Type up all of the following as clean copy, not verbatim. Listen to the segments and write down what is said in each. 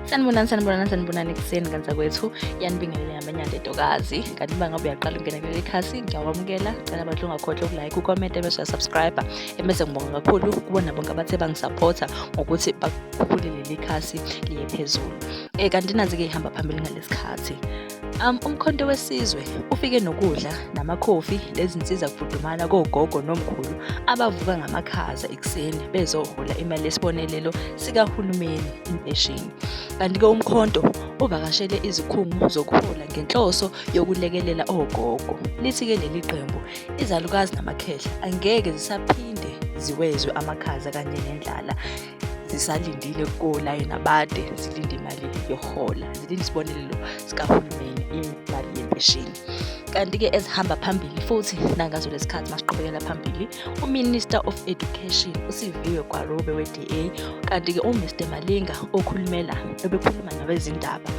Sanibonani ekuseni kanza kwethu. Yanibingelela yamanyanda entokazi. Kanti uma ngabe uyaqala ukungena kuleli khasi, ngiyakwamukela. Cela abantu ungakhohlwa ukulike, ucomment, bese uyasubscribe. Ebese ngibonga kakhulu kubona bonke abathe bangisupporta ngokuthi bakhuphule leli khasi liye phezulu. Kanti nazi-ke ihamba phambili ngalesikhathi. Umkhonto wesizwe ufike nokudla namakhofi lezinsiza kufudumala kogogo nomkhulu abavuka ngamakhaza ekuseni bezohola imali yesibonelelo sikahulumeni, impesheni. Kanti-ke umkhonto uvakashele izikhungo zokuhola ngenhloso yokulekelela ogogo. Lithi-ke leli qembu izalukazi namakhehla angeke zisaphinde ziwezwe amakhaza kanye nendlala. Zisalindile kolayini abade zilinde imali yokuhola, zilinde isibonelelo sikahulumeni, imali yempesheni. Kanti-ke ezihamba phambili futhi nangazo lesikhathi masiqhubekela phambili, uMinister of Education uSiviwe Gwarube we-DA, kanti-ke uMr Malinga obekhuluma nabezindaba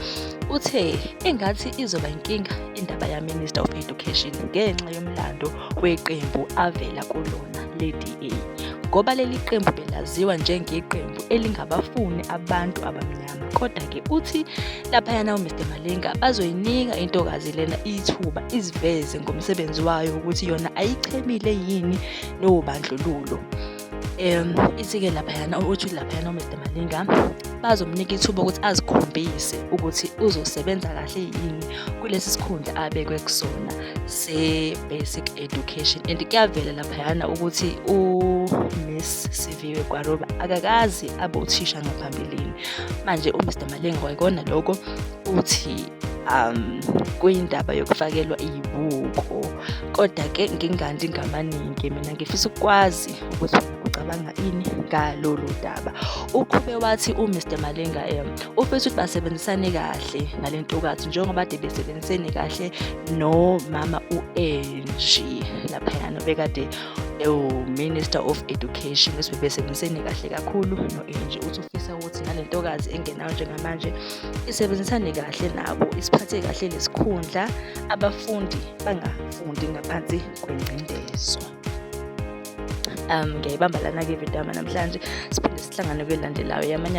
uthe engathi izoba inkinga indaba yaMinister of Education ngenxa yomlando weqembu avela kulona le-DA, ngoba leli qembu belaziwa njengeqembu elingabafuni abantu abamnyama. Kodwa-ke uthi laphayana uMr Malinga bazoyinika intokazi lena ithuba iziveze ngomsebenzi wayo ukuthi yona ayichemile yini nobandlululo. Ithi-ke laphayana uMr Malinga bazomnika ithuba ukuthi azikhombise ukuthi uzosebenza kahle yini kulesi sikhundla abekwe kusona se-basic education. And kuyavela laphayana ukuthi uMiss Siviwe Gwarube akakazi abe uthisha ngaphambilini. Manje uMr Malinga wayikona lokho uthi kuyindaba yokufakelwa iyibuko. Kodwa-ke ngingandi ngamaningi, mina ngifisa ukwazi ukuthi ucabanga ini ngalolu daba. Uqhube wathi uMr Malinga ufisa ukuthi basebenzisane kahle nale ntokazi njengoba ade besebenzisene kahle nomama u-Angie laphayana bekade Minister of Education, bese besebenzisene kahle kakhulu no-Angie. Uthi ufisa ukuthi nale ntokazi engenayo njengamanje isebenzisane kahle nabo, isiphathe kahle lesikhundla, abafundi bangafundi ngaphansi kwengcindezelo. Ngiyayibamba lana-ke ivideo namhlanje, siphinde sihlangane kwelandelayo yamanye